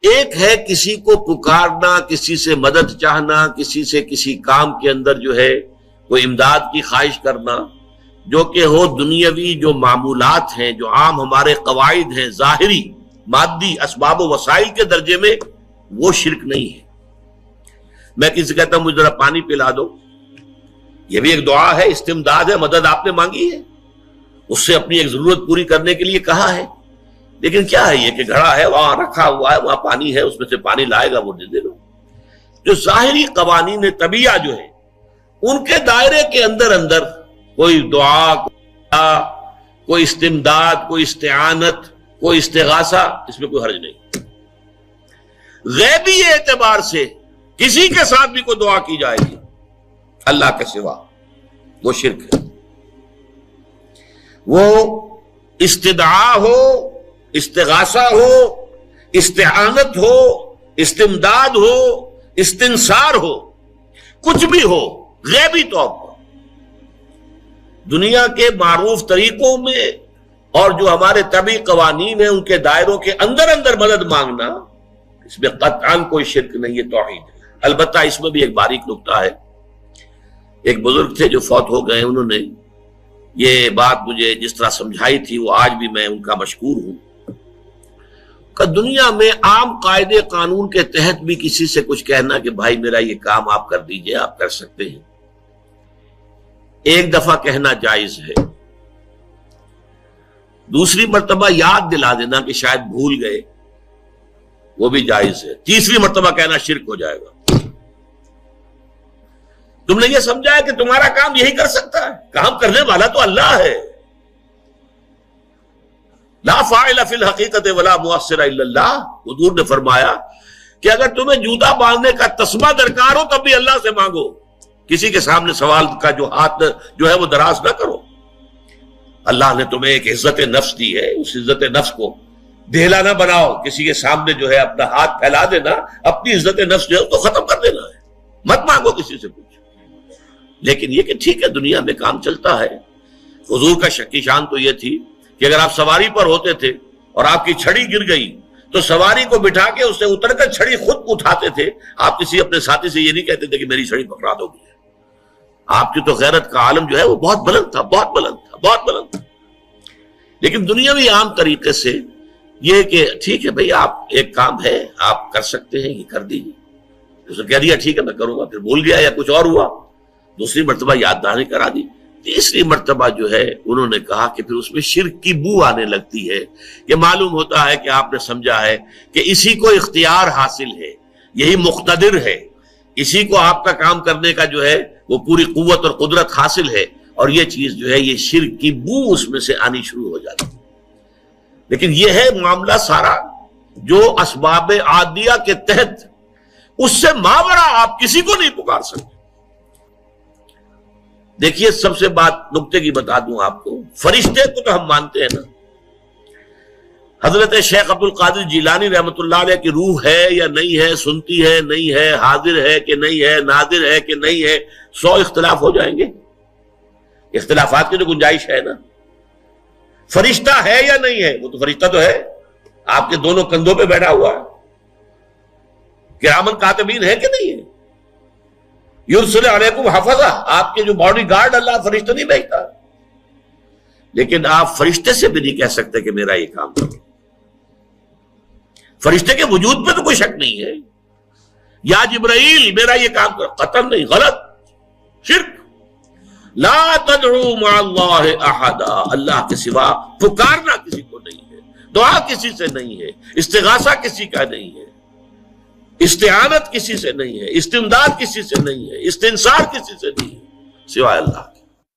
ایک ہے کسی کو پکارنا، کسی سے مدد چاہنا، کسی سے کسی کام کے اندر جو ہے کوئی امداد کی خواہش کرنا، جو کہ ہو دنیاوی جو معمولات ہیں، جو عام ہمارے قواعد ہیں، ظاہری مادی اسباب و وسائل کے درجے میں، وہ شرک نہیں ہے۔ میں کسی سے کہتا ہوں مجھے ذرا پانی پلا دو، یہ بھی ایک دعا ہے، استمداد ہے، مدد آپ نے مانگی ہے، اس سے اپنی ایک ضرورت پوری کرنے کے لیے کہا ہے۔ لیکن کیا ہے یہ کہ گھڑا ہے، وہاں رکھا ہوا ہے، وہاں پانی ہے، اس میں سے پانی لائے گا وہ دے دو۔ جو ظاہری قوانین طبیعہ جو ہے ان کے دائرے کے اندر کوئی دعا، کوئی استمداد، کوئی استعانت، کوئی استغاثہ، اس میں کوئی حرج نہیں۔ غیبی اعتبار سے کسی کے ساتھ بھی کوئی دعا کی جائے گی اللہ کے سوا، وہ شرک ہے۔ وہ استدعا ہو، استغاثہ ہو، استعانت ہو، استمداد ہو، استنصار ہو، کچھ بھی ہو، غیبی طور پر دنیا کے معروف طریقوں میں اور جو ہمارے طبعی قوانین ہیں ان کے دائروں کے اندر مدد مانگنا، اس میں قطعاً کوئی شرک نہیں ہے، توحید ہے۔ البتہ اس میں بھی ایک باریک نکتہ ہے۔ ایک بزرگ تھے جو فوت ہو گئے، انہوں نے یہ بات مجھے جس طرح سمجھائی تھی وہ آج بھی میں ان کا مشکور ہوں کہ دنیا میں عام قاعدے قانون کے تحت بھی کسی سے کچھ کہنا کہ بھائی میرا یہ کام آپ کر دیجئے، آپ کر سکتے ہیں، ایک دفعہ کہنا جائز ہے، دوسری مرتبہ یاد دلا دینا کہ شاید بھول گئے، وہ بھی جائز ہے، تیسری مرتبہ کہنا شرک ہو جائے گا۔ تم نے یہ سمجھا ہے کہ تمہارا کام یہی کر سکتا ہے، کام کرنے والا تو اللہ ہے۔ لا فاعل فی الحقیقت ولا مؤثر الا اللہ، حضور نے فرمایا کہ اگر تمہیں جوتا باندھنے کا تسبہ درکار ہو تب بھی اللہ سے مانگو، کسی کے سامنے سوال کا جو ہاتھ جو ہے وہ دراز نہ کرو۔ اللہ نے تمہیں ایک عزت نفس دی ہے، اس عزت نفس کو ڈھیلا نہ بناؤ، کسی کے سامنے جو ہے اپنا ہاتھ پھیلا دینا، اپنی عزت نفس جو ہے تو ختم کر دینا ہے، مت مانگو کسی سے کچھ۔ لیکن یہ کہ ٹھیک ہے دنیا میں کام چلتا ہے۔ حضور کا شکی شان تو یہ تھی کہ اگر آپ سواری پر ہوتے تھے اور آپ کی چھڑی گر گئی تو سواری کو بٹھا کے اس سے اتر کر چھڑی خود اٹھاتے تھے، آپ کسی اپنے ساتھی سے یہ نہیں کہتے تھے کہ میری چھڑی پکڑا دو گی۔ آپ کی تو غیرت کا عالم جو ہے وہ بہت بلند تھا، بہت بلند تھا، بہت بلند تھا۔ لیکن دنیاوی عام طریقے سے یہ کہ ٹھیک ہے بھئی آپ ایک کام ہے آپ کر سکتے ہیں، یہ کر دیجیے، اس نے کہہ دیا ٹھیک ہے میں کروں گا، پھر بھول گیا یا کچھ اور ہوا، دوسری مرتبہ یاد دہانی کرا دی، تیسری مرتبہ جو ہے انہوں نے کہا کہ پھر اس میں شرک کی بو آنے لگتی ہے کہ معلوم ہوتا ہے کہ آپ نے سمجھا ہے کہ اسی کو اختیار حاصل ہے، یہی مقتدر ہے، اسی کو آپ کا کام کرنے کا جو ہے وہ پوری قوت اور قدرت حاصل ہے، اور یہ چیز جو ہے یہ شرک کی بو اس میں سے آنی شروع ہو جاتی ہے۔ لیکن یہ ہے معاملہ سارا جو اسباب عادیہ کے تحت، اس سے ماورا آپ کسی کو نہیں پکار سکتے۔ دیکھیے سب سے بات نکتے کی بتا دوں آپ کو، فرشتے کو تو ہم مانتے ہیں نا، حضرت شیخ عبد القادر جیلانی رحمۃ اللہ علیہ کی روح ہے یا نہیں ہے، سنتی ہے نہیں ہے، حاضر ہے کہ نہیں ہے، ناظر ہے کہ نہیں ہے، 100 اختلاف ہو جائیں گے، اختلافات کی تو گنجائش ہے نا۔ فرشتہ ہے یا نہیں ہے، وہ تو فرشتہ تو ہے، آپ کے دونوں کندھوں پہ بیٹھا ہوا ہے، کرامن کاتبین ہے کہ نہیں ہے، یرسل علیکم حفظہ، آپ کے جو باڈی گارڈ اللہ فرشتہ نہیں بھیجتا، لیکن آپ فرشتے سے بھی نہیں کہہ سکتے کہ میرا یہ کام کرو۔ فرشتے کے وجود پہ تو کوئی شک نہیں ہے، یا جبرائیل میرا یہ کام کرو، قطعاً نہیں، غلط، شرک۔ لا تدعو مع اللہ احدا، اللہ کے سوا پکارنا کسی کو نہیں ہے، دعا کسی سے نہیں ہے، استغاثہ کسی کا نہیں ہے، استعانت کسی سے نہیں ہے، استمداد کسی سے نہیں ہے، استنصار کسی سے نہیں ہے سوائے اللہ۔